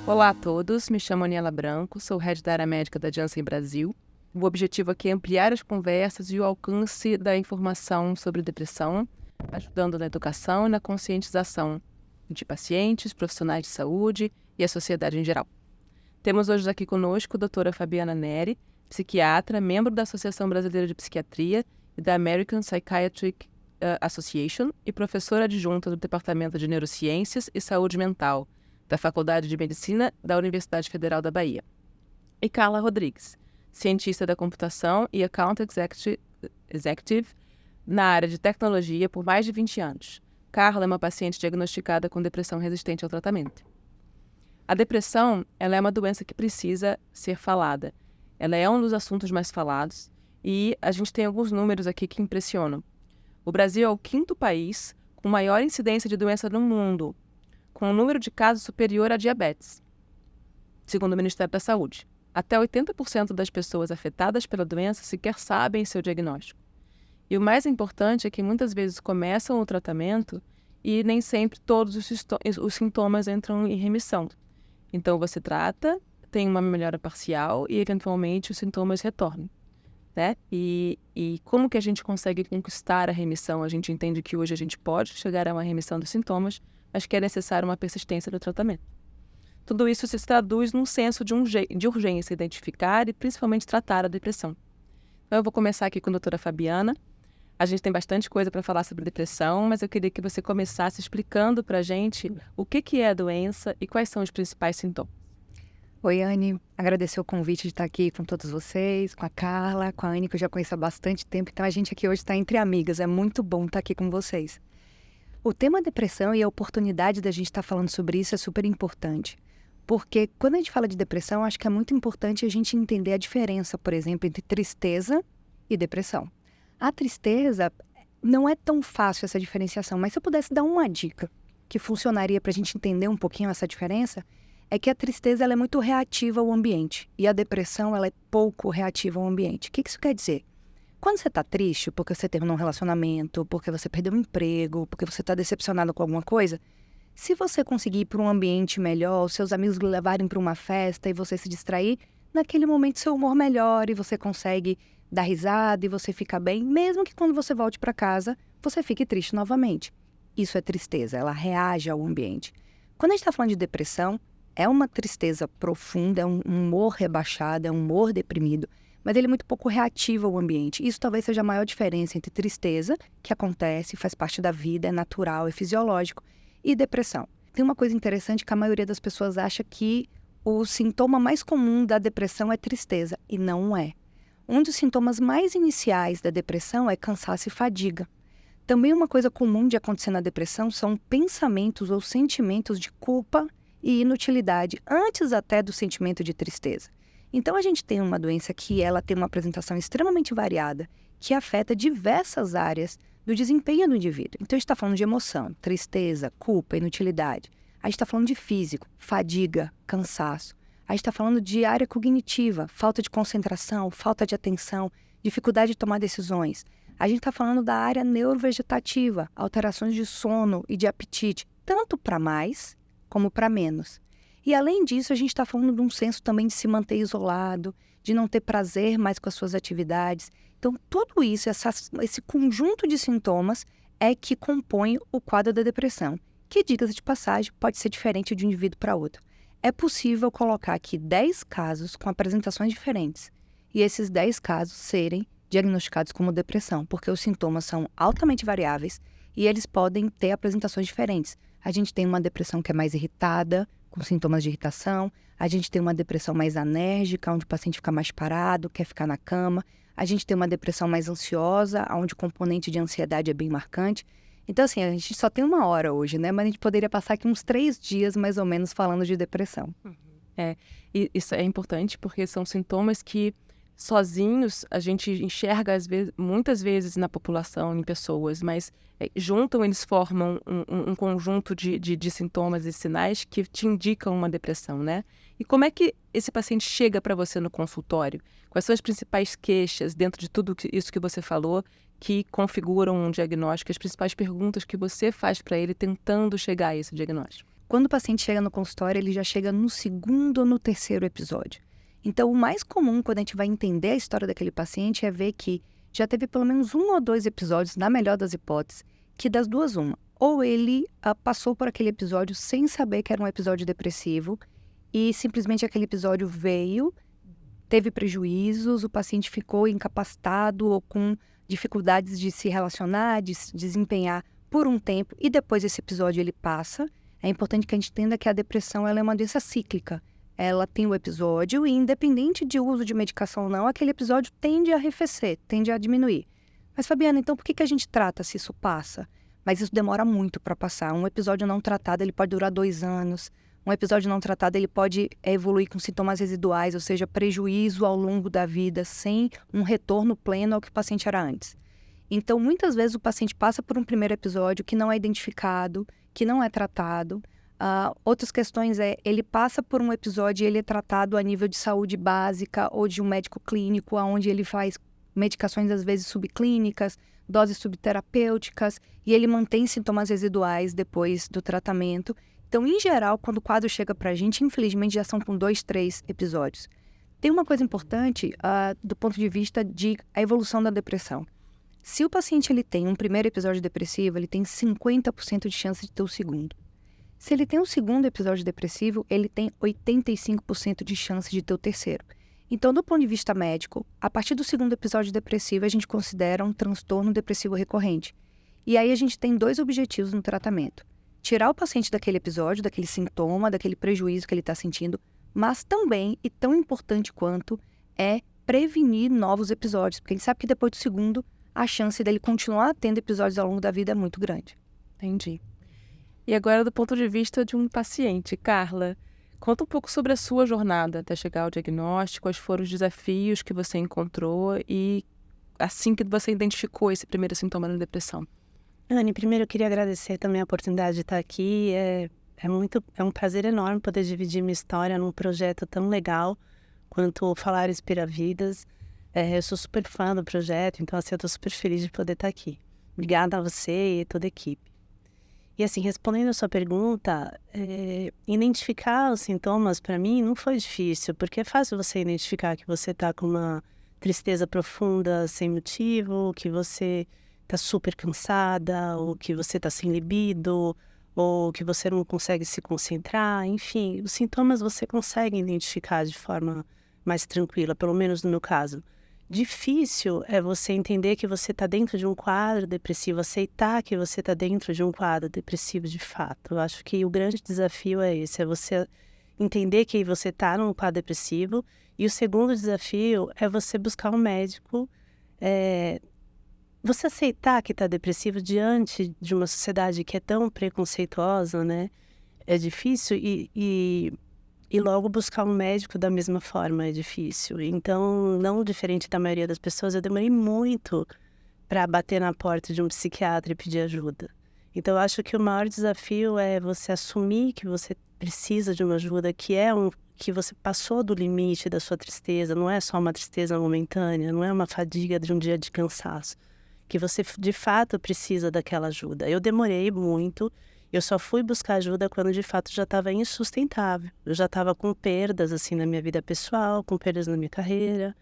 Olá a todos, me chamo Aniela Branco, sou Head da área médica da Janssen Brasil. O objetivo aqui é ampliar as conversas e o alcance da informação sobre depressão, ajudando na educação e na conscientização de pacientes, profissionais de saúde e a sociedade em geral. Temos hoje aqui conosco a doutora Fabiana Neri, psiquiatra, membro da Associação Brasileira de Psiquiatria e da American Psychiatric Association e professora adjunta do Departamento de Neurociências e Saúde Mental da Faculdade de Medicina da Universidade Federal da Bahia. E Carla Rodrigues, cientista da computação e Account Executive na área de tecnologia por mais de 20 anos. Carla é uma paciente diagnosticada com depressão resistente ao tratamento. A depressão, ela é uma doença que precisa ser falada. Ela é um dos assuntos mais falados e a gente tem alguns números aqui que impressionam. O Brasil é o 5º país com maior incidência de doença no mundo, com um número de casos superior à diabetes, segundo o Ministério da Saúde. Até 80% das pessoas afetadas pela doença sequer sabem seu diagnóstico. E o mais importante é que muitas vezes começam o tratamento e nem sempre todos os sintomas entram em remissão. Então você trata, tem uma melhora parcial e eventualmente os sintomas retornam, né? E como que a gente consegue conquistar a remissão? A gente entende que hoje a gente pode chegar a uma remissão dos sintomas, mas que é necessário uma persistência do tratamento. Tudo isso se traduz num senso de urgência, identificar e principalmente tratar a depressão. Então eu vou começar aqui com a doutora Fabiana. A gente tem bastante coisa para falar sobre depressão, mas eu queria que você começasse explicando para a gente o que é a doença e quais são os principais sintomas. Oi, Anne. Agradecer o convite de estar aqui com todos vocês, com a Carla, com a Anne, que eu já conheço há bastante tempo. Então, a gente aqui hoje está entre amigas. É muito bom estar aqui com vocês. O tema depressão e a oportunidade da gente estar falando sobre isso é super importante. Porque quando a gente fala de depressão, acho que é muito importante a gente entender a diferença, por exemplo, entre tristeza e depressão. A tristeza não é tão fácil essa diferenciação, mas se eu pudesse dar uma dica que funcionaria para a gente entender um pouquinho essa diferença, é que a tristeza ela é muito reativa ao ambiente e a depressão ela é pouco reativa ao ambiente. O que isso quer dizer? Quando você está triste porque você terminou um relacionamento, porque você perdeu um emprego, porque você está decepcionado com alguma coisa, se você conseguir ir para um ambiente melhor, os seus amigos lhe levarem para uma festa e você se distrair, naquele momento seu humor melhora e você consegue dar risada e você fica bem, mesmo que quando você volte para casa, você fique triste novamente. Isso é tristeza, ela reage ao ambiente. Quando a gente está falando de depressão, é uma tristeza profunda, é um humor rebaixado, é um humor deprimido, mas ele é muito pouco reativo ao ambiente. Isso talvez seja a maior diferença entre tristeza, que acontece, faz parte da vida, é natural, é fisiológico, e depressão. Tem uma coisa interessante que a maioria das pessoas acha que o sintoma mais comum da depressão é tristeza, e não é. Um dos sintomas mais iniciais da depressão é cansaço e fadiga. Também uma coisa comum de acontecer na depressão são pensamentos ou sentimentos de culpa e inutilidade, antes até do sentimento de tristeza. Então, a gente tem uma doença que ela tem uma apresentação extremamente variada, que afeta diversas áreas do desempenho do indivíduo. Então, a gente está falando de emoção, tristeza, culpa, inutilidade. A gente está falando de físico, fadiga, cansaço. A gente está falando de área cognitiva, falta de concentração, falta de atenção, dificuldade de tomar decisões. A gente está falando da área neurovegetativa, alterações de sono e de apetite, tanto para mais como para menos. E além disso, a gente está falando de um senso também de se manter isolado, de não ter prazer mais com as suas atividades. Então, tudo isso, esse conjunto de sintomas é que compõe o quadro da depressão, que, diga-se de passagem, pode ser diferente de um indivíduo para outro. É possível colocar aqui 10 casos com apresentações diferentes e esses 10 casos serem diagnosticados como depressão, porque os sintomas são altamente variáveis e eles podem ter apresentações diferentes. A gente tem uma depressão que é mais irritada, com sintomas de irritação. A gente tem uma depressão mais anérgica, onde o paciente fica mais parado, quer ficar na cama. A gente tem uma depressão mais ansiosa, onde o componente de ansiedade é bem marcante. Então, assim, a gente só tem uma hora hoje, né? Mas a gente poderia passar aqui uns 3 dias, mais ou menos, falando de depressão. E isso é importante porque são sintomas que sozinhos a gente enxerga muitas vezes na população, em pessoas, mas juntam, eles formam um conjunto de sintomas e sinais que te indicam uma depressão, né? E como é que esse paciente chega para você no consultório? Quais são as principais queixas dentro de tudo isso que você falou que configuram um diagnóstico, as principais perguntas que você faz para ele tentando chegar a esse diagnóstico? quando o paciente chega no consultório, ele já chega no segundo ou no terceiro episódio. Então, o mais comum quando a gente vai entender a história daquele paciente é ver que já teve pelo menos 1 ou 2 episódios, na melhor das hipóteses, que das duas uma. Ou ele passou por aquele episódio sem saber que era um episódio depressivo e simplesmente aquele episódio veio, teve prejuízos, o paciente ficou incapacitado ou com dificuldades de se relacionar, de se desempenhar por um tempo e depois esse episódio ele passa. É importante que a gente entenda que a depressão ela é uma doença cíclica. Ela tem o episódio e, independente de uso de medicação ou não, aquele episódio tende a arrefecer, tende a diminuir. Mas, Fabiana, então por que a gente trata se isso passa? Mas isso demora muito para passar. Um episódio não tratado ele pode durar 2 anos. Um episódio não tratado ele pode evoluir com sintomas residuais, ou seja, prejuízo ao longo da vida, sem um retorno pleno ao que o paciente era antes. Então, muitas vezes o paciente passa por um primeiro episódio que não é identificado, que não é tratado. Outras questões ele passa por um episódio e ele é tratado a nível de saúde básica ou de um médico clínico, onde ele faz medicações às vezes subclínicas, doses subterapêuticas, e ele mantém sintomas residuais depois do tratamento. Então, em geral, quando o quadro chega para a gente, infelizmente já são com 2, 3 episódios. Tem uma coisa importante do ponto de vista de a evolução da depressão. Se o paciente ele tem um primeiro episódio depressivo, ele tem 50% de chance de ter o segundo. Se ele tem um segundo episódio depressivo, ele tem 85% de chance de ter o terceiro. Então, do ponto de vista médico, a partir do segundo episódio depressivo, a gente considera um transtorno depressivo recorrente. E aí a gente tem 2 objetivos no tratamento. Tirar o paciente daquele episódio, daquele sintoma, daquele prejuízo que ele está sentindo, mas também, e tão importante quanto, é prevenir novos episódios. Porque a gente sabe que depois do segundo, a chance dele continuar tendo episódios ao longo da vida é muito grande. Entendi. E agora, do ponto de vista de um paciente, Carla, conta um pouco sobre a sua jornada até chegar ao diagnóstico, quais foram os desafios que você encontrou e assim que você identificou esse primeiro sintoma da depressão. Anne, primeiro eu queria agradecer também a oportunidade de estar aqui. É um prazer enorme poder dividir minha história num projeto tão legal quanto o Falar Inspira Vidas. Eu sou super fã do projeto, então assim, eu estou super feliz de poder estar aqui. Obrigada a você e toda a equipe. E assim, respondendo a sua pergunta, identificar os sintomas para mim não foi difícil, porque é fácil você identificar que você está com uma tristeza profunda sem motivo, que você está super cansada, ou que você está sem libido, ou que você não consegue se concentrar, enfim, os sintomas você consegue identificar de forma mais tranquila, pelo menos no meu caso. Difícil é você entender que você está dentro de um quadro depressivo, aceitar que você está dentro de um quadro depressivo de fato. Eu acho que o grande desafio é esse, é você entender que você está num quadro depressivo. E o segundo desafio é você buscar um médico, você aceitar que está depressivo diante de uma sociedade que é tão preconceituosa, né? É difícil e logo buscar um médico da mesma forma é difícil. Então, não diferente da maioria das pessoas, eu demorei muito para bater na porta de um psiquiatra e pedir ajuda. Então, eu acho que o maior desafio é você assumir que você precisa de uma ajuda, que você passou do limite da sua tristeza, não é só uma tristeza momentânea, não é uma fadiga de um dia de cansaço, que você de fato precisa daquela ajuda. Eu demorei muito. Eu só fui buscar ajuda quando, de fato, já estava insustentável. Eu já estava com perdas, assim, na minha vida pessoal, com perdas na minha carreira.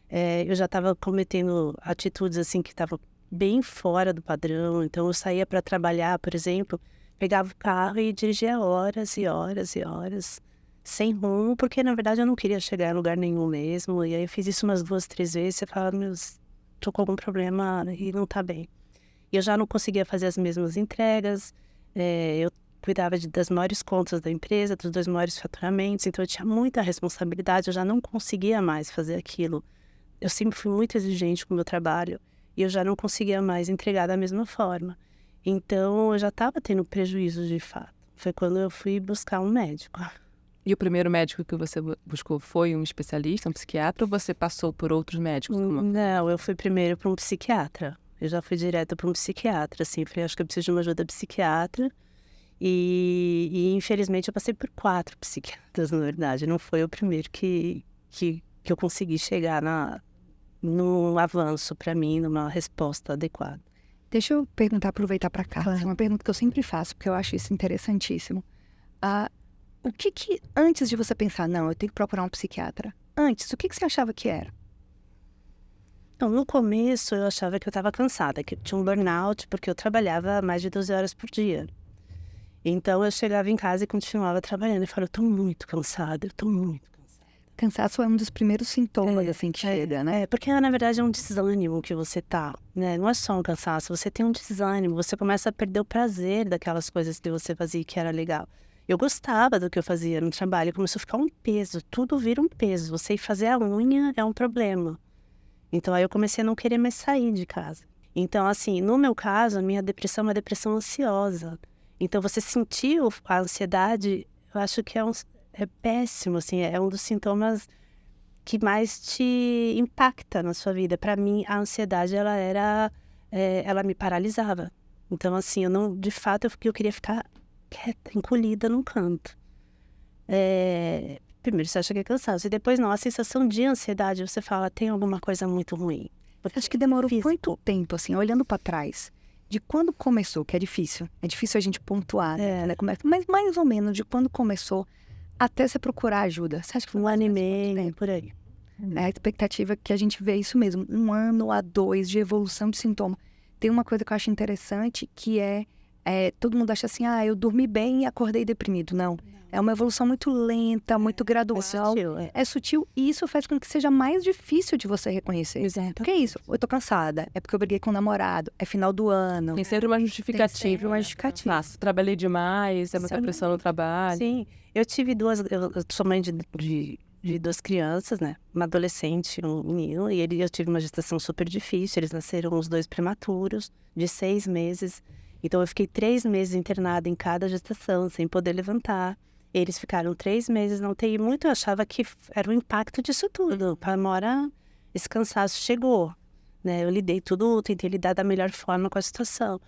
Eu já estava cometendo atitudes, assim, que estavam bem fora do padrão. Então, eu saía para trabalhar, por exemplo, pegava o carro e dirigia horas e horas e horas, sem rumo, porque, na verdade, eu não queria chegar em lugar nenhum mesmo. E aí, eu fiz isso umas 2, 3 vezes. Você fala, tô com algum problema e não tá bem. E eu já não conseguia fazer as mesmas entregas. Eu cuidava das maiores contas da empresa, dos 2 maiores faturamentos, então eu tinha muita responsabilidade, eu já não conseguia mais fazer aquilo. Eu sempre fui muito exigente com o meu trabalho e eu já não conseguia mais entregar da mesma forma. Então eu já estava tendo prejuízo de fato. Foi quando eu fui buscar um médico. E o primeiro médico que você buscou foi um especialista, um psiquiatra, ou você passou por outros médicos? Não, eu fui primeiro para um psiquiatra. Eu já fui direto para um psiquiatra, assim, falei, acho que eu preciso de uma ajuda psiquiatra. E infelizmente eu passei por 4 psiquiatras, na verdade. Não foi o primeiro que eu consegui chegar num avanço para mim, numa resposta adequada. Deixa eu aproveitar para Carla. É uma pergunta que eu sempre faço, porque eu acho isso interessantíssimo. O que antes de você pensar, não, eu tenho que procurar um psiquiatra, antes, o que você achava que era? Então, no começo, eu achava que eu estava cansada, que eu tinha um burnout, porque eu trabalhava mais de 12 horas por dia. Então, eu chegava em casa e continuava trabalhando. Eu falava, eu tô muito cansada, eu tô muito cansada. Cansaço é um dos primeiros sintomas, assim, que chega, né? Porque, na verdade, é um desânimo que você tá, né? Não é só um cansaço, você tem um desânimo, você começa a perder o prazer daquelas coisas que você fazia que era legal. Eu gostava do que eu fazia no trabalho, começou a ficar um peso, tudo vira um peso. Você ir fazer a unha é um problema. Então, aí eu comecei a não querer mais sair de casa. Então, assim, no meu caso, a minha depressão é uma depressão ansiosa. Então, você sentiu a ansiedade, eu acho que é péssimo, assim, é um dos sintomas que mais te impacta na sua vida. Para mim, a ansiedade, ela me paralisava. Então, assim, de fato, eu queria ficar quieta, encolhida num canto. Primeiro você acha que é cansaço, e depois não, a sensação de ansiedade, você fala, tem alguma coisa muito ruim. Acho que demorou muito tempo, assim, olhando para trás, de quando começou, que é difícil a gente pontuar, né? Mas mais ou menos de quando começou até você procurar ajuda. Você acha que foi 1 ano e meio, por aí. A expectativa é que a gente vê isso mesmo, 1 ano a 2 de evolução de sintoma. Tem uma coisa que eu acho interessante, que todo mundo acha assim, eu dormi bem e acordei deprimido. Não. É uma evolução muito lenta, muito gradual. É sutil e isso faz com que seja mais difícil de você reconhecer. Exato. Porque é isso, eu tô cansada, é porque eu briguei com o namorado, é final do ano. Tem sempre uma justificativa. Tem sempre uma justificativa. Nossa, trabalhei demais, é muita pressão no trabalho. Sim, eu tive eu sou mãe de 2 crianças, né? Uma adolescente e um menino, e eu tive uma gestação super difícil, eles nasceram os 2 prematuros, de 6 meses. Então, eu fiquei 3 meses internada em cada gestação, sem poder levantar. Eles ficaram 3 meses na UTI. Muito eu achava que era o impacto disso tudo. Para uma hora, esse cansaço chegou, né? Eu tentei lidar da melhor forma com a situação.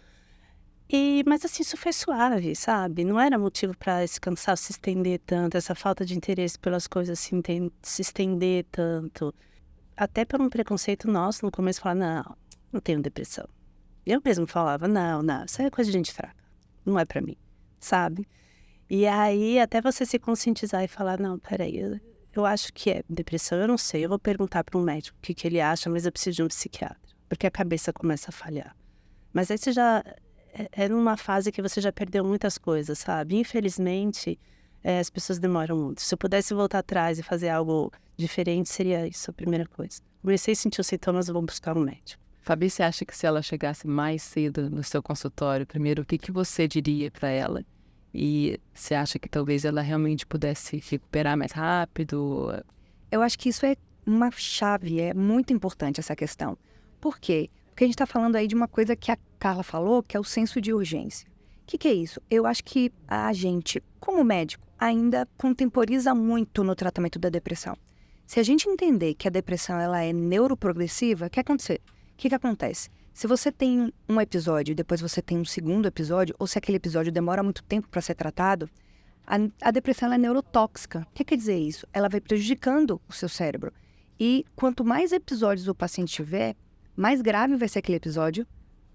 Mas assim, isso foi suave, sabe? Não era motivo para esse cansaço se estender tanto, essa falta de interesse pelas coisas se estender tanto. Até por um preconceito nosso, no começo, falar, não tenho depressão. Eu mesmo falava, não, isso é coisa de gente fraca, não é pra mim, sabe? E aí, até você se conscientizar e falar, não, peraí, eu acho que é depressão, eu não sei, eu vou perguntar para um médico o que ele acha, mas eu preciso de um psiquiatra, porque a cabeça começa a falhar. Mas aí você já é numa fase que você já perdeu muitas coisas, sabe? Infelizmente, as pessoas demoram muito. Se eu pudesse voltar atrás e fazer algo diferente, seria isso a primeira coisa. Comecei a sentir os sintomas, eu vou buscar um médico. Fabi, você acha que se ela chegasse mais cedo no seu consultório, primeiro, o que você diria para ela? E você acha que talvez ela realmente pudesse recuperar mais rápido? Eu acho que isso é uma chave, é muito importante essa questão. Por quê? Porque a gente está falando aí de uma coisa que a Carla falou, que é o senso de urgência. O que é isso? Eu acho que a gente, como médico, ainda contemporiza muito no tratamento da depressão. Se a gente entender que a depressão ela é neuroprogressiva, o que acontece? Se você tem um episódio e depois você tem um segundo episódio, ou se aquele episódio demora muito tempo para ser tratado, a depressão ela é neurotóxica. O que quer dizer isso? Ela vai prejudicando o seu cérebro. E quanto mais episódios o paciente tiver, mais grave vai ser aquele episódio,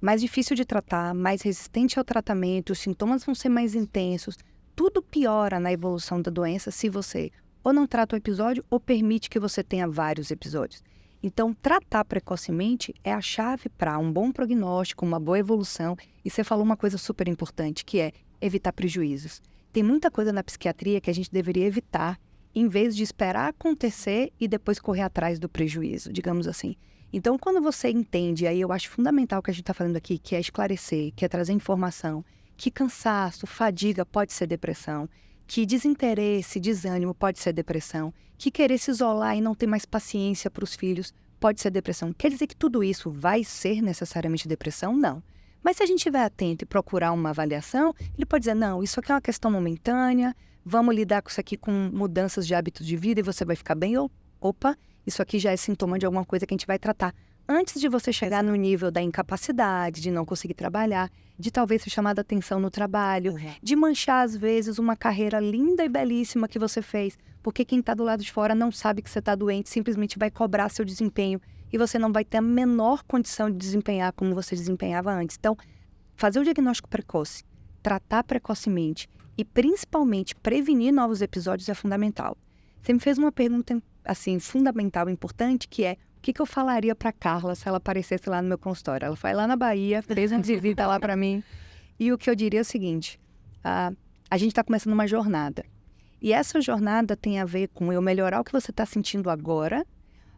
mais difícil de tratar, mais resistente ao tratamento, os sintomas vão ser mais intensos. Tudo piora na evolução da doença se você ou não trata o episódio ou permite que você tenha vários episódios. Então, tratar precocemente é a chave para um bom prognóstico, uma boa evolução. E você falou uma coisa super importante, que é evitar prejuízos. Tem muita coisa na psiquiatria que a gente deveria evitar, em vez de esperar acontecer e depois correr atrás do prejuízo, digamos assim. Então, quando você entende, aí eu acho fundamental o que a gente está falando aqui, que é esclarecer, que é trazer informação, que cansaço, fadiga pode ser depressão, que desinteresse, desânimo pode ser depressão, que querer se isolar e não ter mais paciência para os filhos pode ser depressão. Quer dizer que tudo isso vai ser necessariamente depressão? Não. Mas se a gente estiver atento e procurar uma avaliação, ele pode dizer, não, isso aqui é uma questão momentânea, vamos lidar com isso aqui com mudanças de hábitos de vida e você vai ficar bem, ou, opa, isso aqui já é sintoma de alguma coisa que a gente vai tratar. Antes de você chegar no nível da incapacidade, de não conseguir trabalhar, de talvez ser chamada atenção no trabalho, de manchar, às vezes, uma carreira linda e belíssima que você fez, porque quem está do lado de fora não sabe que você está doente, simplesmente vai cobrar seu desempenho e você não vai ter a menor condição de desempenhar como você desempenhava antes. Então, fazer o diagnóstico precoce, tratar precocemente e principalmente prevenir novos episódios é fundamental. Você me fez uma pergunta assim fundamental, importante, que é: o que eu falaria para Carla se ela aparecesse lá no meu consultório? Ela foi lá na Bahia, fez uma visita lá para mim, e o que eu diria é o seguinte: a gente está começando uma jornada, e essa jornada tem a ver com eu melhorar o que você está sentindo agora,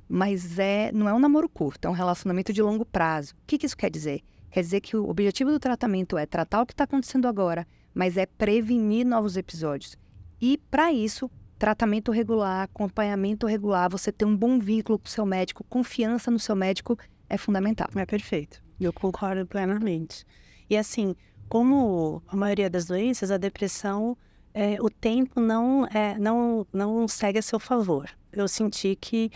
mas não é um namoro curto, é um relacionamento de longo prazo. O que isso quer dizer? Quer dizer que o objetivo do tratamento é tratar o que está acontecendo agora, mas é prevenir novos episódios. E, para isso, tratamento regular, acompanhamento regular, você ter um bom vínculo com o seu médico, confiança no seu médico é fundamental. É perfeito. Eu concordo plenamente. E assim, como a maioria das doenças, a depressão, o tempo não segue a seu favor. Eu senti que,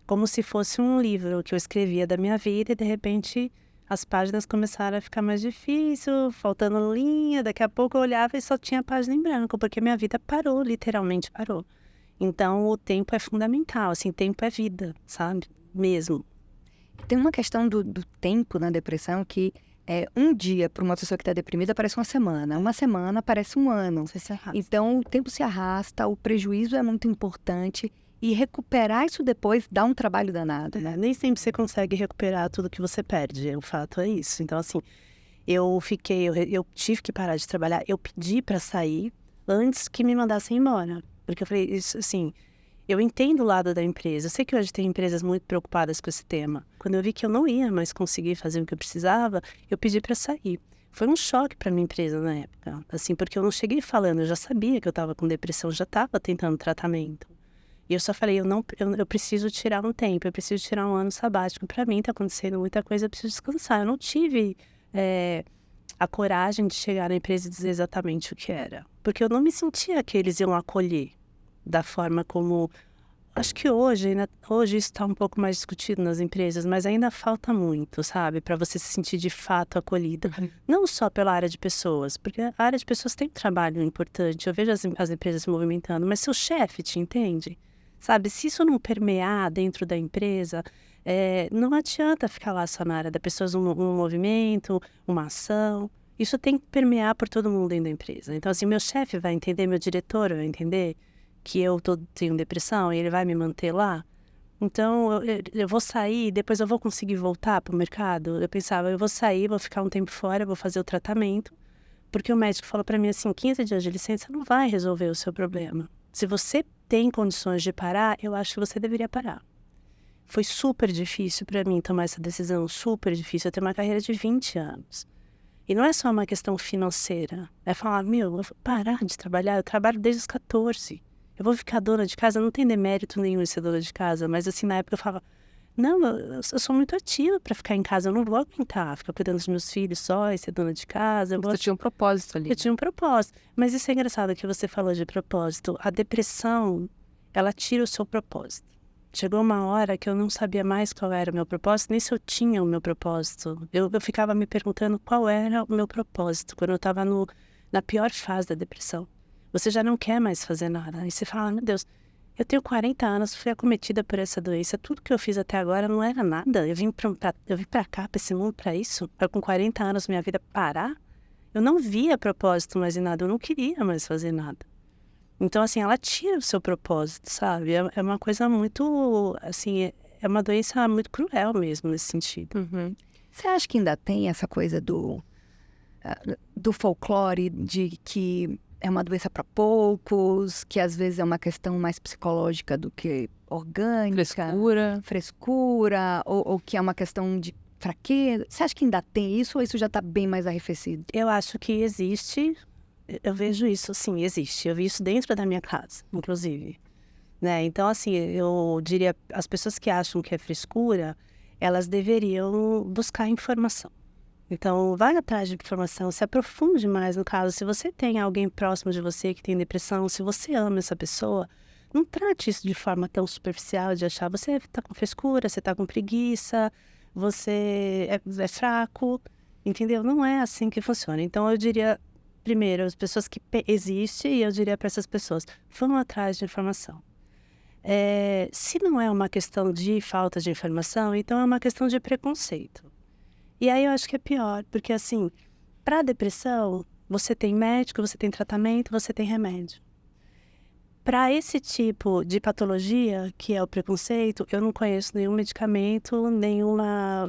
como se fosse um livro que eu escrevia da minha vida, e de repente as páginas começaram a ficar mais difícil, faltando linha. Daqui a pouco eu olhava e só tinha página em branco, porque minha vida parou, literalmente parou. Então o tempo é fundamental, assim, tempo é vida, sabe? Mesmo. Tem uma questão do tempo na depressão que um dia para uma pessoa que está deprimida parece uma semana parece um ano. Você se arrasta. Então o tempo se arrasta, o prejuízo é muito importante. E recuperar isso depois dá um trabalho danado, né? Nem sempre você consegue recuperar tudo que você perde, o fato é isso. Então, assim, eu tive que parar de trabalhar, eu pedi para sair antes que me mandassem embora. Porque eu falei, isso, assim, eu entendo o lado da empresa. Eu sei que hoje tem empresas muito preocupadas com esse tema. Quando eu vi que eu não ia mais conseguir fazer o que eu precisava, eu pedi para sair. Foi um choque para minha empresa na época, assim, porque eu não cheguei falando, eu já sabia que eu estava com depressão, já estava tentando tratamento. E eu só falei, eu preciso tirar um tempo, eu preciso tirar um ano sabático. Para mim tá acontecendo muita coisa, eu preciso descansar. Eu não tive a coragem de chegar na empresa e dizer exatamente o que era. Porque eu não me sentia que eles iam acolher da forma como... Acho que hoje isso está um pouco mais discutido nas empresas, mas ainda falta muito, sabe? Para você se sentir de fato acolhida. Não só pela área de pessoas, porque a área de pessoas tem um trabalho importante. Eu vejo as empresas se movimentando, mas seu chefe te entende? Sabe, se isso não permear dentro da empresa, não adianta ficar lá só na área da pessoa, um movimento, uma ação. Isso tem que permear por todo mundo dentro da empresa. Então, assim, meu chefe vai entender, meu diretor vai entender que eu tenho depressão e ele vai me manter lá. Então, eu vou sair, depois eu vou conseguir voltar para o mercado. Eu pensava, eu vou sair, vou ficar um tempo fora, vou fazer o tratamento. Porque o médico falou para mim assim, 15 dias de licença não vai resolver o seu problema. Se você tem condições de parar, eu acho que você deveria parar. Foi super difícil para mim tomar essa decisão, super difícil. Eu tenho uma carreira de 20 anos. E não é só uma questão financeira. É falar, eu vou parar de trabalhar, eu trabalho desde os 14. Eu vou ficar dona de casa, não tem demérito nenhum em ser dona de casa. Mas assim, na época eu falava, não, eu sou muito ativa para ficar em casa, eu não vou aguentar ficar cuidando dos meus filhos só e ser dona de casa. Você tinha um propósito ali. Eu tinha um propósito. Mas isso é engraçado que você falou de propósito. A depressão, ela tira o seu propósito. Chegou uma hora que eu não sabia mais qual era o meu propósito, nem se eu tinha o meu propósito. Eu ficava me perguntando qual era o meu propósito, quando eu estava na pior fase da depressão. Você já não quer mais fazer nada. Aí você fala, meu Deus, eu tenho 40 anos, fui acometida por essa doença. Tudo que eu fiz até agora não era nada. Eu vim pra cá, pra esse mundo, pra isso. Pra com 40 anos minha vida parar. Eu não via propósito mais em nada. Eu não queria mais fazer nada. Então, assim, ela tira o seu propósito, sabe? É uma coisa muito, assim, é uma doença muito cruel mesmo nesse sentido. Uhum. Você acha que ainda tem essa coisa do folclore de que é uma doença para poucos, que às vezes é uma questão mais psicológica do que orgânica? Frescura, ou que é uma questão de fraqueza? Você acha que ainda tem isso ou isso já está bem mais arrefecido? Eu acho que existe, eu vejo isso, sim, existe. Eu vi isso dentro da minha casa, inclusive. Né? Então, assim, eu diria, as pessoas que acham que é frescura, elas deveriam buscar informação. Então, vai atrás de informação, se aprofunde mais no caso. Se você tem alguém próximo de você que tem depressão, se você ama essa pessoa, não trate isso de forma tão superficial, de achar você está com frescura, você está com preguiça, você é fraco, entendeu? Não é assim que funciona. Então, eu diria, primeiro, as pessoas que existem, e eu diria para essas pessoas, vão atrás de informação. Se não é uma questão de falta de informação, então é uma questão de preconceito. E aí eu acho que é pior, porque assim, para a depressão, você tem médico, você tem tratamento, você tem remédio. Para esse tipo de patologia, que é o preconceito, eu não conheço nenhum medicamento, nenhum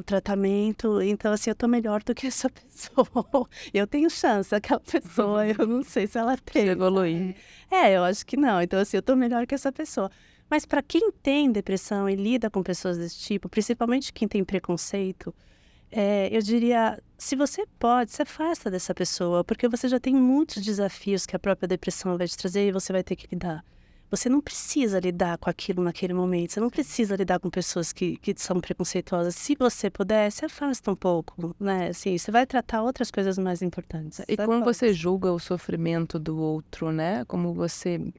tratamento. Então, assim, eu tô melhor do que essa pessoa. Eu tenho chance, aquela pessoa, eu não sei se ela tem. Você evoluir. Eu acho que não. Então, assim, eu tô melhor que essa pessoa. Mas para quem tem depressão e lida com pessoas desse tipo, principalmente quem tem preconceito, eu diria, se você pode, se afasta dessa pessoa, porque você já tem muitos desafios que a própria depressão vai te trazer e você vai ter que lidar. Você não precisa lidar com aquilo naquele momento, você não precisa lidar com pessoas que são preconceituosas. Se você puder, se afasta um pouco, né? Assim, você vai tratar outras coisas mais importantes. E como você julga o sofrimento do outro, né? Como você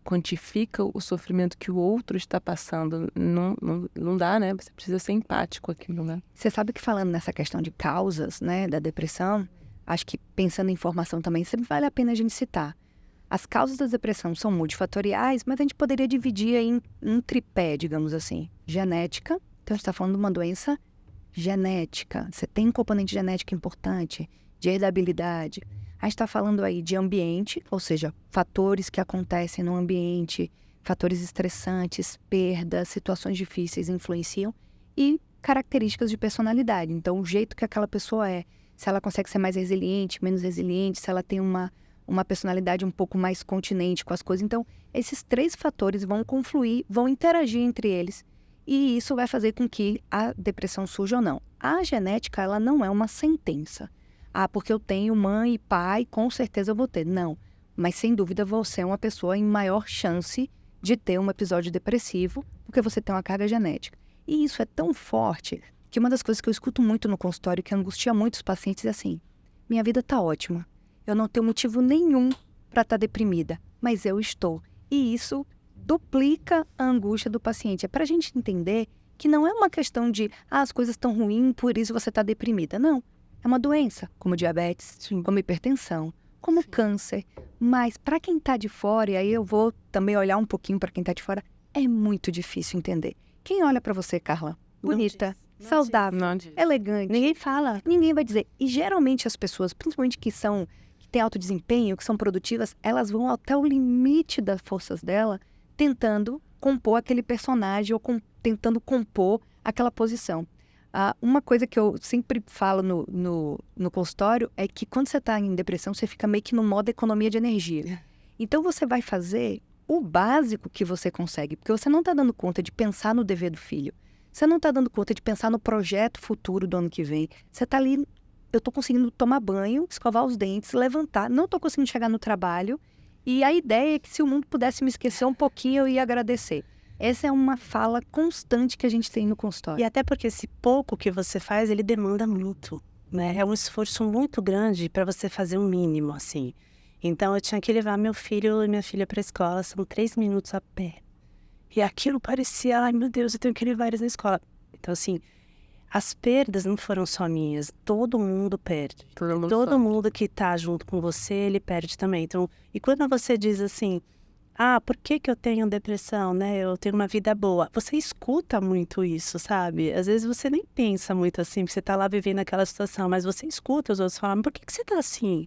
quantifica o sofrimento que o outro está passando. Não dá, né? Você precisa ser empático aquilo, né? Você sabe que falando nessa questão de causas, né, da depressão, acho que pensando em formação também, sempre vale a pena a gente citar. As causas da depressão são multifatoriais, mas a gente poderia dividir em um tripé, digamos assim. Genética, então a gente está falando de uma doença genética. Você tem um componente genético importante, de herdabilidade. A gente está falando aí de ambiente, ou seja, fatores que acontecem no ambiente, fatores estressantes, perdas, situações difíceis influenciam, e características de personalidade. Então, o jeito que aquela pessoa é, se ela consegue ser mais resiliente, menos resiliente, se ela tem uma personalidade um pouco mais continente com as coisas. Então, esses 3 fatores vão confluir, vão interagir entre eles, e isso vai fazer com que a depressão surja ou não. A genética, ela não é uma sentença. Porque eu tenho mãe e pai, com certeza eu vou ter. Não, mas sem dúvida você é uma pessoa em maior chance de ter um episódio depressivo, porque você tem uma carga genética. E isso é tão forte que uma das coisas que eu escuto muito no consultório, que angustia muito os pacientes, é assim: minha vida tá ótima, eu não tenho motivo nenhum para estar deprimida, mas eu estou. E isso duplica a angústia do paciente. É para a gente entender que não é uma questão de as coisas estão ruins, por isso você está deprimida. Não. É uma doença, como diabetes, como hipertensão, como câncer. Mas para quem está de fora, e aí eu vou também olhar um pouquinho para quem está de fora, é muito difícil entender. Quem olha para você, Carla? Bonita, saudável, elegante. Ninguém fala. Ninguém vai dizer. E geralmente as pessoas, principalmente que têm alto desempenho, que são produtivas, elas vão até o limite das forças dela, tentando compor aquele personagem ou tentando compor aquela posição. Uma coisa que eu sempre falo no consultório é que quando você está em depressão, você fica meio que no modo economia de energia. Então, você vai fazer o básico que você consegue, porque você não está dando conta de pensar no dever do filho. Você não está dando conta de pensar no projeto futuro do ano que vem. Você está ali, eu estou conseguindo tomar banho, escovar os dentes, levantar, não estou conseguindo chegar no trabalho. E a ideia é que se o mundo pudesse me esquecer um pouquinho, eu ia agradecer. Essa é uma fala constante que a gente tem no consultório. E até porque esse pouco que você faz, ele demanda muito, né? É um esforço muito grande para você fazer um mínimo, assim. Então, eu tinha que levar meu filho e minha filha para a escola, são 3 minutos a pé. E aquilo parecia, ai meu Deus, eu tenho que levar eles na escola. Então, assim, as perdas não foram só minhas, todo mundo perde. Todo mundo que tá junto com você, ele perde também. Então, e quando você diz assim, por que eu tenho depressão, né? Eu tenho uma vida boa. Você escuta muito isso, sabe? Às vezes você nem pensa muito assim, porque você tá lá vivendo aquela situação, mas você escuta os outros falarem, por que você tá assim?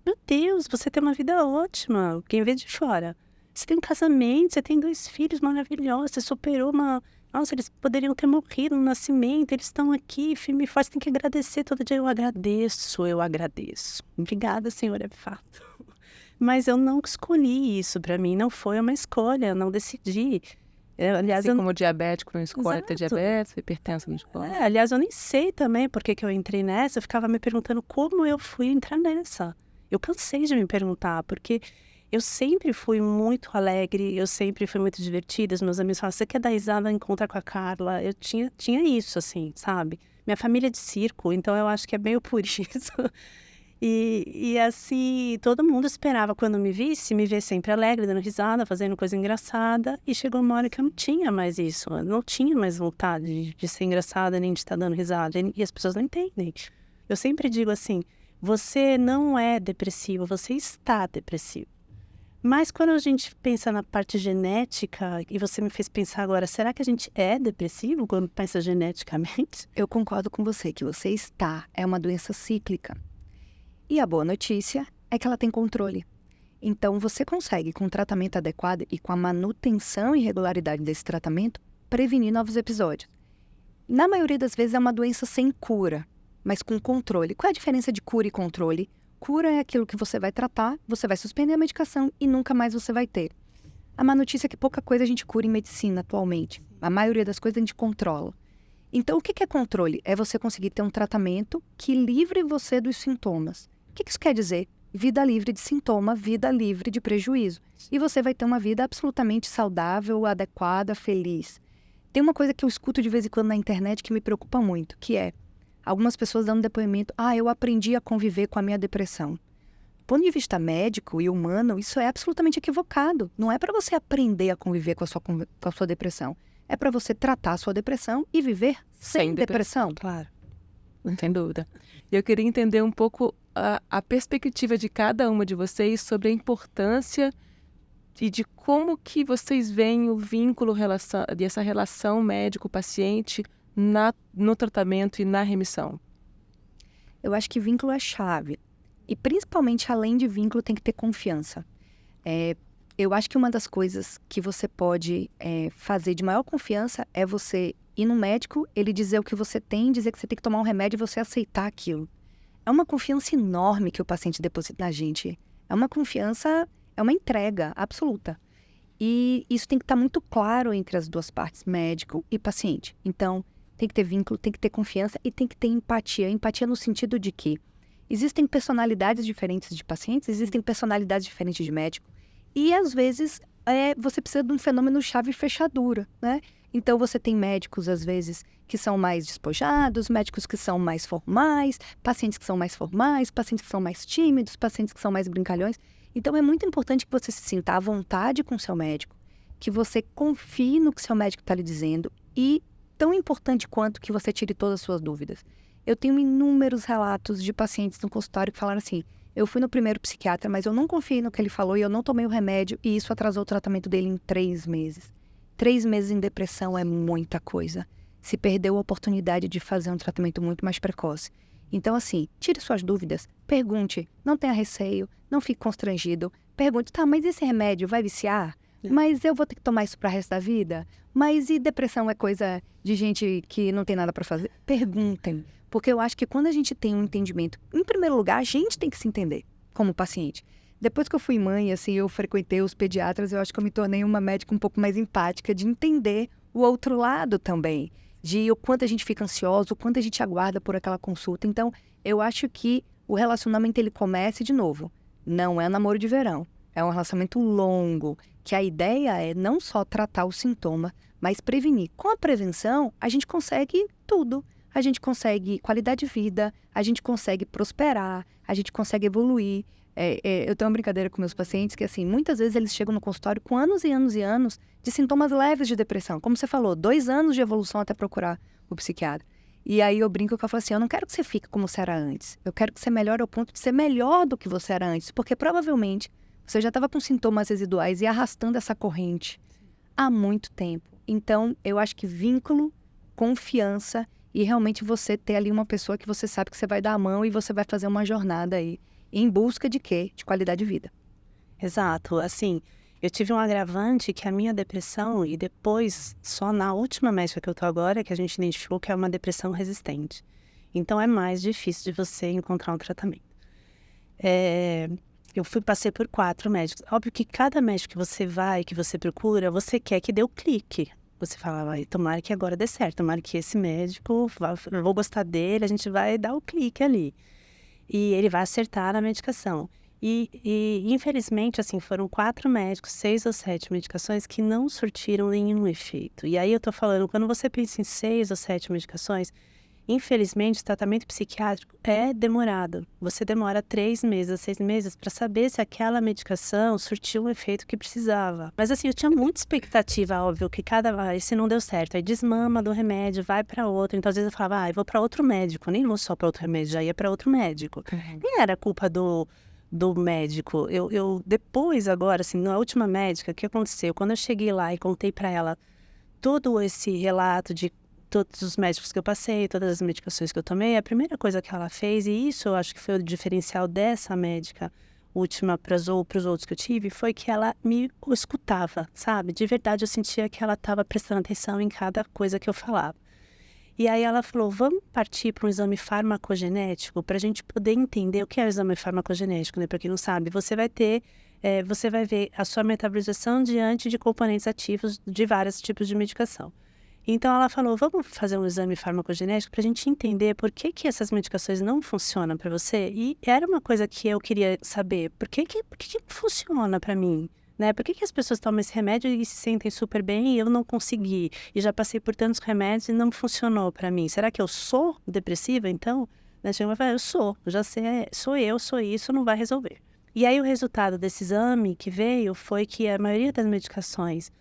Meu Deus, você tem uma vida ótima, quem vê de fora. Você tem um casamento, você tem 2 filhos maravilhosos, você superou uma... Nossa, eles poderiam ter morrido no nascimento, eles estão aqui, firme e forte, você tem que agradecer todo dia. Eu agradeço. Obrigada, Senhor, é fato. Mas eu não escolhi isso para mim, não foi uma escolha, eu não decidi. Aliás, assim como diabético não escolhe ter diabetes, hipertenso não escolhe. Aliás, eu nem sei também por que eu entrei nessa, eu ficava me perguntando como eu fui entrar nessa. Eu cansei de me perguntar, porque eu sempre fui muito alegre, eu sempre fui muito divertida, os meus amigos falavam, você quer dar risada, encontra com a Carla? Eu tinha isso, assim, sabe? Minha família é de circo, então eu acho que é meio por isso. E assim, todo mundo esperava quando me ver sempre alegre, dando risada, fazendo coisa engraçada. E chegou uma hora que eu não tinha mais isso. Eu não tinha mais vontade de ser engraçada, nem de estar dando risada. E as pessoas não entendem. Eu sempre digo assim, você não é depressivo, você está depressivo. Mas quando a gente pensa na parte genética, e você me fez pensar agora, será que a gente é depressivo quando pensa geneticamente? Eu concordo com você, que você é uma doença cíclica. E a boa notícia é que ela tem controle. Então, você consegue, com o tratamento adequado e com a manutenção e regularidade desse tratamento, prevenir novos episódios. Na maioria das vezes é uma doença sem cura, mas com controle. Qual é a diferença de cura e controle? Cura é aquilo que você vai tratar, você vai suspender a medicação e nunca mais você vai ter. A má notícia é que pouca coisa a gente cura em medicina atualmente. A maioria das coisas a gente controla. Então, o que é controle? É você conseguir ter um tratamento que livre você dos sintomas. O que isso quer dizer? Vida livre de sintoma, vida livre de prejuízo. E você vai ter uma vida absolutamente saudável, adequada, feliz. Tem uma coisa que eu escuto de vez em quando na internet que me preocupa muito, que é algumas pessoas dando depoimento, eu aprendi a conviver com a minha depressão. Do ponto de vista médico e humano, isso é absolutamente equivocado. Não é para você aprender a conviver com a sua depressão. É para você tratar a sua depressão e viver sem depressão. Claro. Sem dúvida. Eu queria entender um pouco a perspectiva de cada uma de vocês sobre a importância e de como que vocês veem o vínculo dessa relação médico-paciente no tratamento e na remissão. Eu acho que vínculo é chave. E principalmente, além de vínculo, tem que ter confiança. Eu acho que uma das coisas que você pode fazer de maior confiança é você ir no médico, ele dizer o que você tem, dizer que você tem que tomar um remédio e você aceitar aquilo. É uma confiança enorme que o paciente deposita na gente. É uma confiança, é uma entrega absoluta. E isso tem que estar muito claro entre as duas partes, médico e paciente. Então, tem que ter vínculo, tem que ter confiança e tem que ter empatia. Empatia no sentido de que existem personalidades diferentes de pacientes, existem personalidades diferentes de médico. E, às vezes, você precisa de um fenômeno chave e fechadura, né? Então, você tem médicos, às vezes, que são mais despojados, médicos que são mais formais, pacientes que são mais formais, pacientes que são mais tímidos, pacientes que são mais brincalhões. Então, é muito importante que você se sinta à vontade com o seu médico, que você confie no que seu médico está lhe dizendo e, tão importante quanto, que você tire todas as suas dúvidas. Eu tenho inúmeros relatos de pacientes no consultório que falaram assim, eu fui no primeiro psiquiatra, mas eu não confiei no que ele falou e eu não tomei o remédio e isso atrasou o tratamento dele em 3 meses. 3 meses em depressão é muita coisa. Se perdeu a oportunidade de fazer um tratamento muito mais precoce. Então, assim, tire suas dúvidas, pergunte, não tenha receio, não fique constrangido. Pergunte, mas esse remédio vai viciar? Mas eu vou ter que tomar isso para o resto da vida? Mas e depressão é coisa de gente que não tem nada para fazer? Perguntem, porque eu acho que quando a gente tem um entendimento, em primeiro lugar, a gente tem que se entender como paciente. Depois que eu fui mãe, assim, eu frequentei os pediatras, eu acho que eu me tornei uma médica um pouco mais empática, de entender o outro lado também, de o quanto a gente fica ansioso, o quanto a gente aguarda por aquela consulta. Então, eu acho que o relacionamento, ele começa de novo. Não é namoro de verão, é um relacionamento longo, que a ideia é não só tratar o sintoma, mas prevenir. Com a prevenção, a gente consegue tudo. A gente consegue qualidade de vida, a gente consegue prosperar, a gente consegue evoluir. Eu tenho uma brincadeira com meus pacientes que, assim, muitas vezes eles chegam no consultório com anos e anos e anos de sintomas leves de depressão. Como você falou, 2 anos de evolução até procurar o psiquiatra. E aí eu brinco que eu falo assim, eu não quero que você fique como você era antes. Eu quero que você melhore ao ponto de ser melhor do que você era antes. Porque provavelmente você já estava com sintomas residuais e arrastando essa corrente há muito tempo. Então, eu acho que vínculo, confiança e realmente você ter ali uma pessoa que você sabe que você vai dar a mão e você vai fazer uma jornada aí. Em busca de quê? De qualidade de vida. Exato. Assim, eu tive um agravante que a minha depressão, e depois, só na última médica que eu tô agora, que a gente identificou que é uma depressão resistente. Então, é mais difícil de você encontrar um tratamento. Passei por 4 médicos. Óbvio que cada médico que você vai, que você procura, você quer que dê o clique. Você fala, tomara que agora dê certo, tomara que esse médico, eu vou gostar dele, a gente vai dar o clique ali. E ele vai acertar na medicação. E infelizmente, assim, foram 4 médicos, 6 ou 7 medicações que não surtiram nenhum efeito. E aí eu tô falando, quando você pensa em 6 ou 7 medicações, infelizmente o tratamento psiquiátrico é demorado. Você demora 3 meses a 6 meses para saber se aquela medicação surtiu o efeito que precisava. Mas assim, eu tinha muita expectativa, óbvio, que esse não deu certo. Aí desmama do remédio, vai para outro. Então às vezes eu falava, eu vou para outro médico. Nem vou só para outro remédio, já ia para outro médico. Nem era culpa do médico. Eu depois agora, assim, na última médica, o que aconteceu? Quando eu cheguei lá e contei para ela todo esse relato de todos os médicos que eu passei, todas as medicações que eu tomei, a primeira coisa que ela fez, e isso eu acho que foi o diferencial dessa médica última para os outros que eu tive, foi que ela me escutava, sabe? De verdade, eu sentia que ela estava prestando atenção em cada coisa que eu falava. E aí ela falou, vamos partir para um exame farmacogenético para a gente poder entender o que é o exame farmacogenético, né? Para quem não sabe, você vai ver a sua metabolização diante de componentes ativos de vários tipos de medicação. Então ela falou, vamos fazer um exame farmacogenético para a gente entender por que essas medicações não funcionam para você. E era uma coisa que eu queria saber, por que não funciona para mim? Né? Por que as pessoas tomam esse remédio e se sentem super bem e eu não consegui? E já passei por tantos remédios e não funcionou para mim. Será que eu sou depressiva então? Né? Chega e fala, eu sou, já sei, sou isso, não vai resolver. E aí o resultado desse exame que veio foi que a maioria das medicações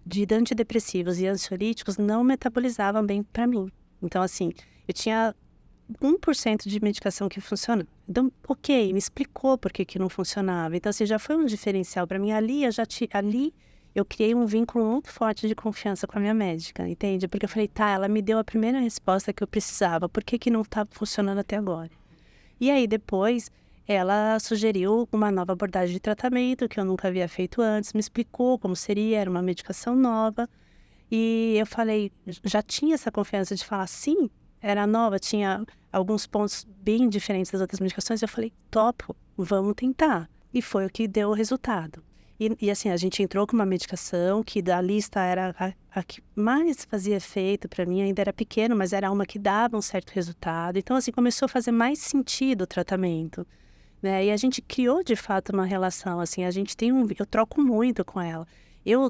de antidepressivos e ansiolíticos não metabolizavam bem para mim. Então, assim, eu tinha 1% de medicação que funciona. Então, ok, me explicou por que não funcionava. Então, assim, já foi um diferencial para mim. Ali eu criei um vínculo muito forte de confiança com a minha médica, entende? Porque eu falei, tá, ela me deu a primeira resposta que eu precisava. Por que não estava funcionando até agora? E aí, depois, ela sugeriu uma nova abordagem de tratamento que eu nunca havia feito antes, me explicou como seria, era uma medicação nova. E eu falei, já tinha essa confiança de falar, sim, era nova, tinha alguns pontos bem diferentes das outras medicações. Eu falei, topo, vamos tentar. E foi o que deu o resultado. E assim, a gente entrou com uma medicação que da lista era a que mais fazia efeito para mim, ainda era pequeno, mas era uma que dava um certo resultado. Então, assim, começou a fazer mais sentido o tratamento. Né? E a gente criou, de fato, uma relação, assim, eu troco muito com ela.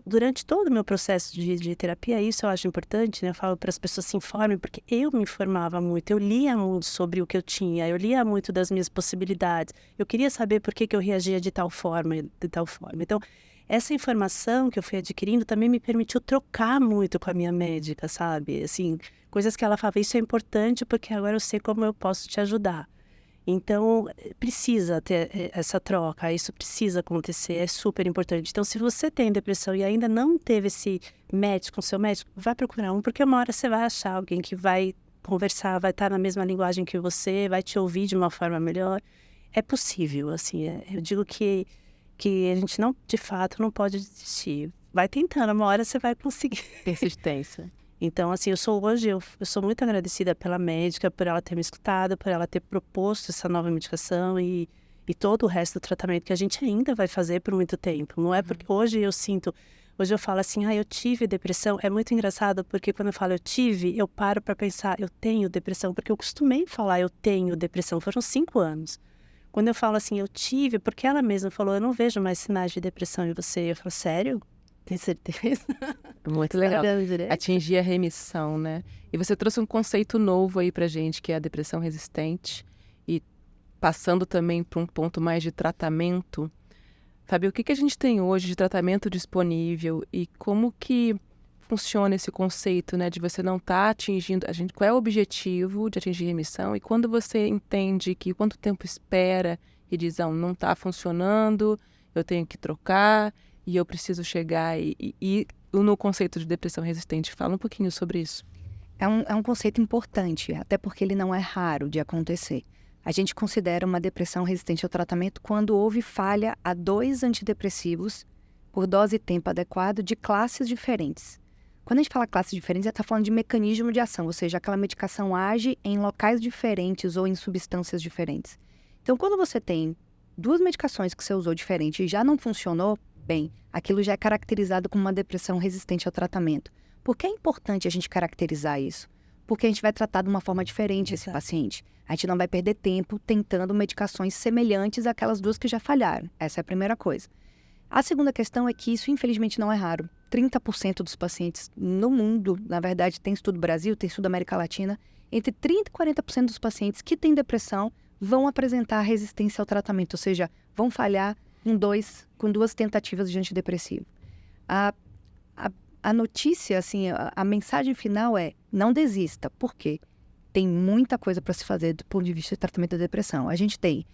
Durante todo o meu processo de terapia, isso eu acho importante, né? Eu falo para as pessoas se informem, porque eu me informava muito, eu lia muito sobre o que eu tinha, eu lia muito das minhas possibilidades, eu queria saber por que eu reagia de tal forma, de tal forma. Então, essa informação que eu fui adquirindo também me permitiu trocar muito com a minha médica, sabe? Assim, coisas que ela falava, isso é importante porque agora eu sei como eu posso te ajudar. Então, precisa ter essa troca, isso precisa acontecer, é super importante. Então, se você tem depressão e ainda não teve esse match com seu médico, vai procurar um, porque uma hora você vai achar alguém que vai conversar, vai estar na mesma linguagem que você, vai te ouvir de uma forma melhor. É possível, assim, eu digo que a gente não, de fato, não pode desistir. Vai tentando, uma hora você vai conseguir. Persistência. Então, assim, eu sou muito agradecida pela médica, por ela ter me escutado, por ela ter proposto essa nova medicação e todo o resto do tratamento que a gente ainda vai fazer por muito tempo. Não é porque hoje eu falo assim, eu tive depressão. É muito engraçado porque quando eu falo eu tive, eu paro para pensar, eu tenho depressão, porque eu costumei falar eu tenho depressão, foram 5 anos. Quando eu falo assim, eu tive, porque ela mesma falou, eu não vejo mais sinais de depressão em você. Eu falo, sério? Tem certeza? Muito legal. Atingir a remissão, né? E você trouxe um conceito novo aí pra gente, que é a depressão resistente. E passando também para um ponto mais de tratamento. Fábio, o que a gente tem hoje de tratamento disponível e como que funciona esse conceito, né? De você não estar atingindo... qual é o objetivo de atingir remissão? E quando você entende que quanto tempo espera e diz, não está funcionando, eu tenho que trocar... E eu preciso chegar e no conceito de depressão resistente, fala um pouquinho sobre isso. É um conceito importante, até porque ele não é raro de acontecer. A gente considera uma depressão resistente ao tratamento quando houve falha a 2 antidepressivos por dose e tempo adequado de classes diferentes. Quando a gente fala classes diferentes, a gente está falando de mecanismo de ação, ou seja, aquela medicação age em locais diferentes ou em substâncias diferentes. Então, quando você tem 2 medicações que você usou diferente e já não funcionou, bem, aquilo já é caracterizado como uma depressão resistente ao tratamento. Por que é importante a gente caracterizar isso? Porque a gente vai tratar de uma forma diferente esse paciente. A gente não vai perder tempo tentando medicações semelhantes àquelas 2 que já falharam. Essa é a primeira coisa. A segunda questão é que isso, infelizmente, não é raro. 30% dos pacientes no mundo, na verdade, tem estudo Brasil, tem estudo América Latina, entre 30% e 40% dos pacientes que têm depressão vão apresentar resistência ao tratamento, ou seja, vão falhar com 2 tentativas de antidepressivo. A notícia, assim, a mensagem final é, não desista. Por quê? Tem muita coisa para se fazer do ponto de vista de tratamento da depressão. A gente tem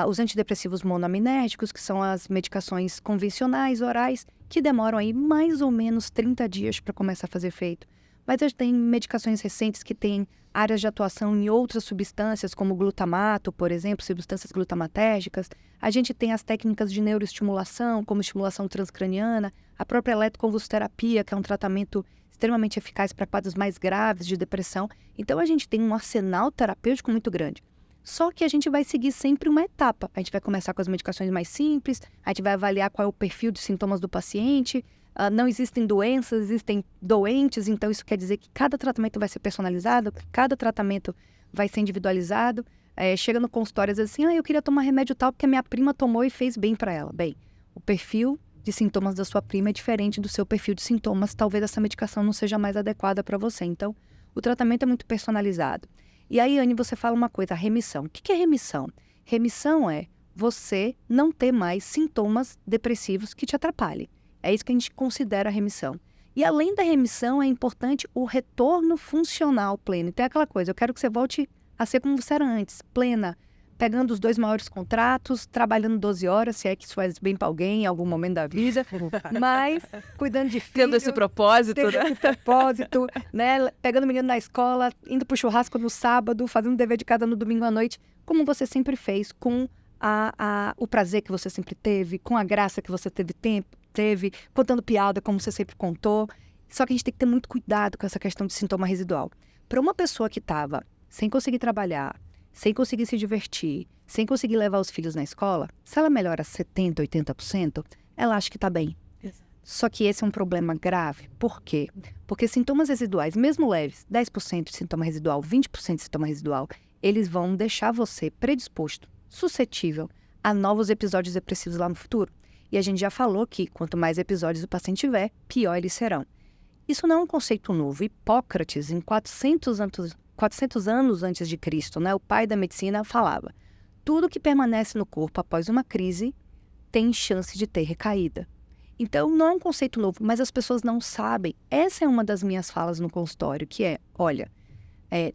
os antidepressivos monoaminérgicos, que são as medicações convencionais, orais, que demoram aí mais ou menos 30 dias para começar a fazer efeito. Mas a gente tem medicações recentes que têm áreas de atuação em outras substâncias, como glutamato, por exemplo, substâncias glutamatérgicas. A gente tem as técnicas de neuroestimulação, como estimulação transcraniana, a própria eletroconvulsoterapia, que é um tratamento extremamente eficaz para quadros mais graves de depressão. Então, a gente tem um arsenal terapêutico muito grande. Só que a gente vai seguir sempre uma etapa. A gente vai começar com as medicações mais simples, a gente vai avaliar qual é o perfil de sintomas do paciente. Não existem doenças, existem doentes, então isso quer dizer que cada tratamento vai ser personalizado, cada tratamento vai ser individualizado. Chega no consultório e diz assim, eu queria tomar remédio tal porque a minha prima tomou e fez bem para ela. Bem, o perfil de sintomas da sua prima é diferente do seu perfil de sintomas, talvez essa medicação não seja mais adequada para você. Então, o tratamento é muito personalizado. E aí, Anne, você fala uma coisa, a remissão. O que é remissão? Remissão é você não ter mais sintomas depressivos que te atrapalhem. É isso que a gente considera a remissão. E além da remissão, é importante o retorno funcional pleno. Então é aquela coisa, eu quero que você volte a ser como você era antes, plena, pegando os 2 maiores contratos, trabalhando 12 horas, se é que isso faz bem para alguém em algum momento da vida, mas cuidando de filho. Tendo esse propósito, né? Esse propósito, né? Pegando o menino na escola, indo pro churrasco no sábado, fazendo dever de casa no domingo à noite, como você sempre fez, com o prazer que você sempre teve, com a graça que você teve, contando piada como você sempre contou. Só que a gente tem que ter muito cuidado com essa questão de sintoma residual. Para uma pessoa que estava sem conseguir trabalhar, sem conseguir se divertir, sem conseguir levar os filhos na escola, se ela melhora 70%, 80%, ela acha que está bem. Exato. Só que esse é um problema grave. Por quê? Porque sintomas residuais, mesmo leves, 10% de sintoma residual, 20% de sintoma residual, eles vão deixar você predisposto, suscetível a novos episódios depressivos lá no futuro. E a gente já falou que quanto mais episódios o paciente tiver, pior eles serão. Isso não é um conceito novo. Hipócrates, em 400 anos antes de Cristo, né, o pai da medicina, falava: tudo que permanece no corpo após uma crise tem chance de ter recaída. Então, não é um conceito novo, mas as pessoas não sabem. Essa é uma das minhas falas no consultório, que é, olha,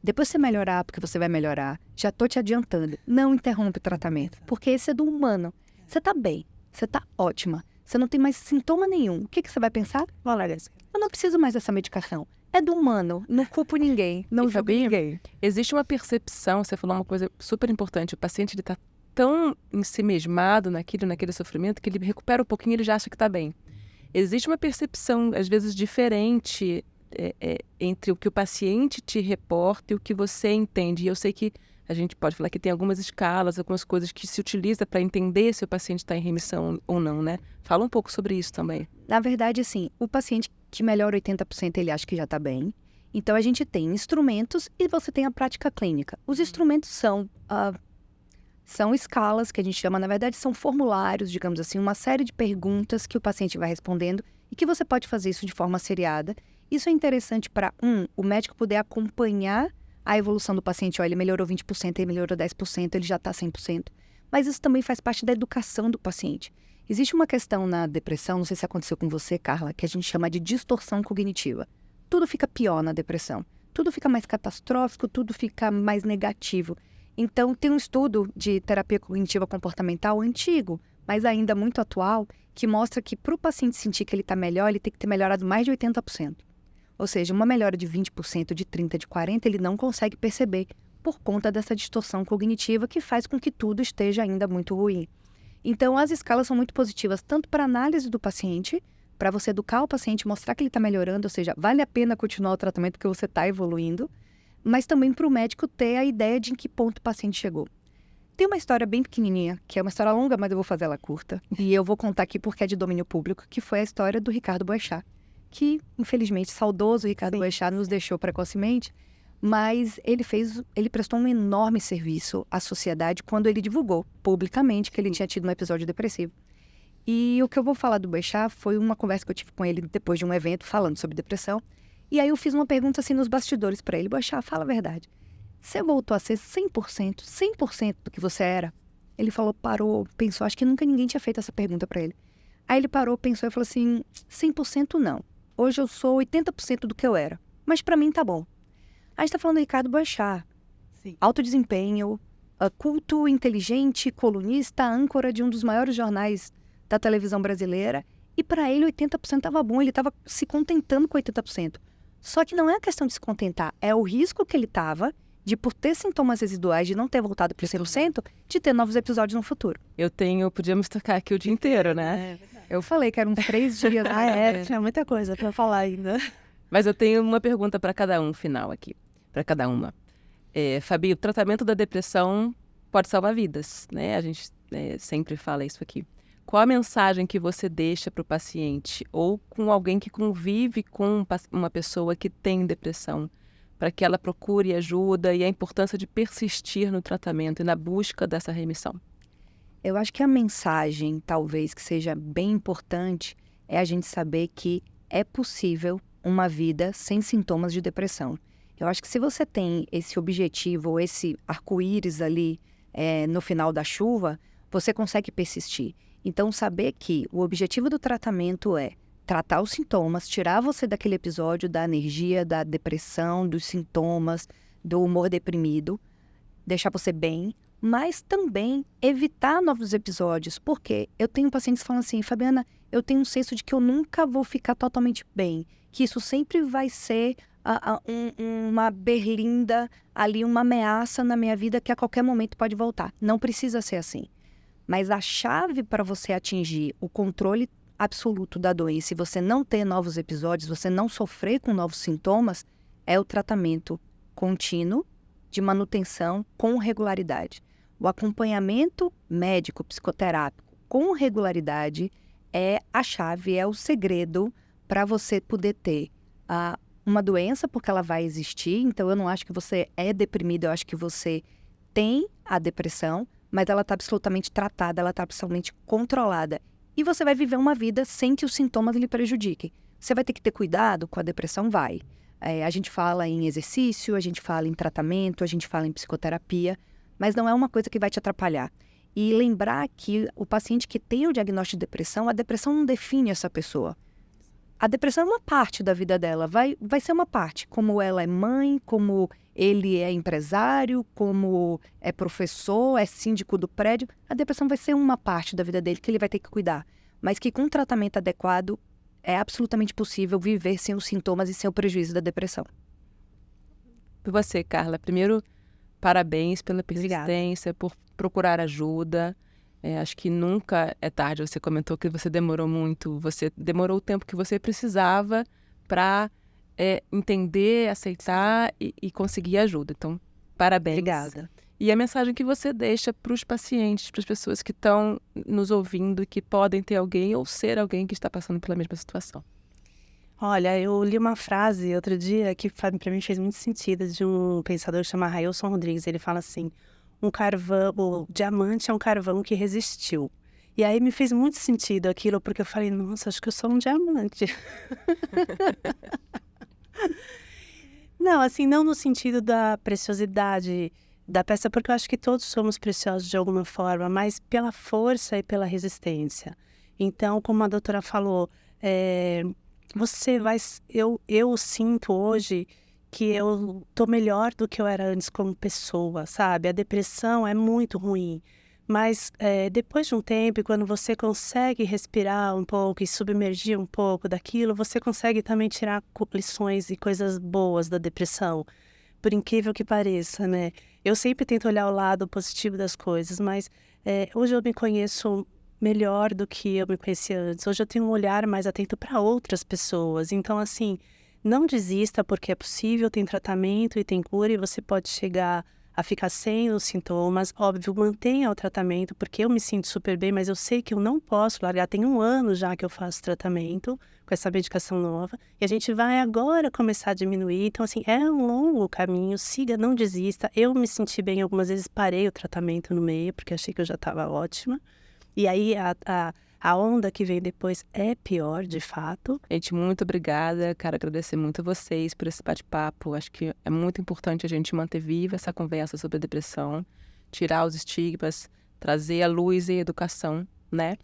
depois você melhorar, porque você vai melhorar, já estou te adiantando, não interrompe o tratamento, porque esse é do humano. Você está bem, você está ótima, você não tem mais sintoma nenhum. O que você vai pensar? Eu não preciso mais dessa medicação. É do humano, não culpo ninguém, não julgo ninguém. Existe uma percepção, você falou uma coisa super importante, o paciente está tão ensimesmado naquele sofrimento, que ele recupera um pouquinho e ele já acha que está bem. Existe uma percepção, às vezes, diferente entre o que o paciente te reporta e o que você entende. E eu sei que a gente pode falar que tem algumas escalas, algumas coisas que se utiliza para entender se o paciente está em remissão ou não, né? Fala um pouco sobre isso também. Na verdade, assim, o paciente que melhora 80%, ele acha que já está bem. Então, a gente tem instrumentos e você tem a prática clínica. Os instrumentos são escalas, que a gente chama, na verdade, são formulários, digamos assim, uma série de perguntas que o paciente vai respondendo e que você pode fazer isso de forma seriada. Isso é interessante para, o médico poder acompanhar a evolução do paciente. Olha, ele melhorou 20%, ele melhorou 10%, ele já está 100%. Mas isso também faz parte da educação do paciente. Existe uma questão na depressão, não sei se aconteceu com você, Carla, que a gente chama de distorção cognitiva. Tudo fica pior na depressão. Tudo fica mais catastrófico, tudo fica mais negativo. Então, tem um estudo de terapia cognitiva comportamental antigo, mas ainda muito atual, que mostra que para o paciente sentir que ele está melhor, ele tem que ter melhorado mais de 80%. Ou seja, uma melhora de 20%, de 30%, de 40%, ele não consegue perceber por conta dessa distorção cognitiva que faz com que tudo esteja ainda muito ruim. Então, as escalas são muito positivas, tanto para a análise do paciente, para você educar o paciente, mostrar que ele está melhorando, ou seja, vale a pena continuar o tratamento porque você está evoluindo, mas também para o médico ter a ideia de em que ponto o paciente chegou. Tem uma história bem pequenininha, que é uma história longa, mas eu vou fazer ela curta, e eu vou contar aqui porque é de domínio público, que foi a história do Ricardo Boechat, que, infelizmente, saudoso Ricardo Boechat nos deixou precocemente, mas ele prestou um enorme serviço à sociedade quando ele divulgou publicamente que ele tinha tido um episódio depressivo. E o que eu vou falar do Boechat foi uma conversa que eu tive com ele depois de um evento falando sobre depressão. E aí eu fiz uma pergunta assim nos bastidores para ele: Boechat, fala a verdade. Você voltou a ser 100% do que você era? Ele falou, parou, pensou, acho que nunca ninguém tinha feito essa pergunta para ele. Aí ele parou, pensou e falou assim, 100% não. Hoje eu sou 80% do que eu era, mas para mim tá bom. A gente tá falando do Ricardo Boechat. Sim. Alto desempenho, culto, inteligente, colunista, âncora de um dos maiores jornais da televisão brasileira. E para ele 80% tava bom, ele tava se contentando com 80%. Só que não é a questão de se contentar, é o risco que ele estava de, por ter sintomas residuais, de não ter voltado para o 100%, de ter novos episódios no futuro. Podíamos tocar aqui o dia inteiro, né? Eu falei que eram uns 3 dias. Tinha muita coisa para falar ainda. Mas eu tenho uma pergunta para cada um final aqui, para cada uma. Fabi, o tratamento da depressão pode salvar vidas, né? A gente sempre fala isso aqui. Qual a mensagem que você deixa para o paciente ou com alguém que convive com uma pessoa que tem depressão, para que ela procure ajuda e a importância de persistir no tratamento e na busca dessa remissão? Eu acho que a mensagem, talvez, que seja bem importante, é a gente saber que é possível uma vida sem sintomas de depressão. Eu acho que se você tem esse objetivo, ou esse arco-íris ali no final da chuva, você consegue persistir. Então, saber que o objetivo do tratamento é tratar os sintomas, tirar você daquele episódio da energia, da depressão, dos sintomas, do humor deprimido, deixar você bem, mas também evitar novos episódios. Porque eu tenho pacientes que falam assim, Fabiana, eu tenho um senso de que eu nunca vou ficar totalmente bem, que isso sempre vai ser uma berlinda ali, uma ameaça na minha vida que a qualquer momento pode voltar. Não precisa ser assim. Mas a chave para você atingir o controle absoluto da doença e você não ter novos episódios, você não sofrer com novos sintomas, é o tratamento contínuo de manutenção com regularidade. O acompanhamento médico, psicoterápico com regularidade é a chave, é o segredo para você poder ter uma doença, porque ela vai existir. Então, eu não acho que você é deprimido, eu acho que você tem a depressão, mas ela está absolutamente tratada, ela está absolutamente controlada. E você vai viver uma vida sem que os sintomas lhe prejudiquem. Você vai ter que ter cuidado com a depressão? Vai. A gente fala em exercício, a gente fala em tratamento, a gente fala em psicoterapia, mas não é uma coisa que vai te atrapalhar. E lembrar que o paciente que tem o diagnóstico de depressão, a depressão não define essa pessoa. A depressão é uma parte da vida dela, vai ser uma parte. Como ela é mãe, como ele é empresário, como é professor, é síndico do prédio, a depressão vai ser uma parte da vida dele que ele vai ter que cuidar. Mas que com tratamento adequado é absolutamente possível viver sem os sintomas e sem o prejuízo da depressão. Por você, Carla, primeiro, parabéns pela persistência, por procurar ajuda. Acho que nunca é tarde. Você comentou que você demorou muito, você demorou o tempo que você precisava para entender, aceitar e conseguir ajuda. Então, parabéns. Obrigada. E a mensagem que você deixa para os pacientes, para as pessoas que estão nos ouvindo e que podem ter alguém ou ser alguém que está passando pela mesma situação. Olha, eu li uma frase outro dia que para mim fez muito sentido, de um pensador que chama Railson Rodrigues. Ele fala assim: o diamante é um carvão que resistiu. E aí me fez muito sentido aquilo, porque eu falei, nossa, acho que eu sou um diamante. Não, assim, não no sentido da preciosidade da peça, porque eu acho que todos somos preciosos de alguma forma, mas pela força e pela resistência. Então, como a doutora falou, eu sinto hoje que eu tô melhor do que eu era antes como pessoa, sabe? A depressão é muito ruim, mas depois de um tempo, quando você consegue respirar um pouco e submergir um pouco daquilo, você consegue também tirar lições e coisas boas da depressão, por incrível que pareça, né? Eu sempre tento olhar o lado positivo das coisas, mas hoje eu me conheço melhor do que eu me conhecia antes. Hoje eu tenho um olhar mais atento para outras pessoas. Então, assim, não desista, porque é possível, tem tratamento e tem cura, e você pode chegar a ficar sem os sintomas. Óbvio, mantenha o tratamento, porque eu me sinto super bem, mas eu sei que eu não posso largar. Tem 1 ano já que eu faço tratamento com essa medicação nova, e a gente vai agora começar a diminuir. Então, assim, é um longo caminho, siga, não desista. Eu me senti bem, algumas vezes parei o tratamento no meio, porque achei que eu já estava ótima. E aí, a onda que vem depois é pior, de fato. Gente, muito obrigada. Quero agradecer muito a vocês por esse bate-papo. Acho que é muito importante a gente manter viva essa conversa sobre a depressão, tirar os estigmas, trazer a luz e a educação, né?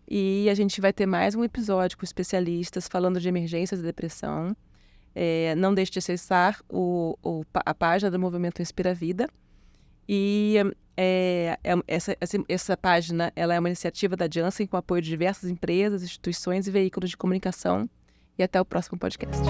E a gente vai ter mais um episódio com especialistas falando de emergências da depressão. Não deixe de acessar a página do Movimento Inspira Vida. E essa página ela é uma iniciativa da Janssen com apoio de diversas empresas, instituições e veículos de comunicação. E até o próximo podcast.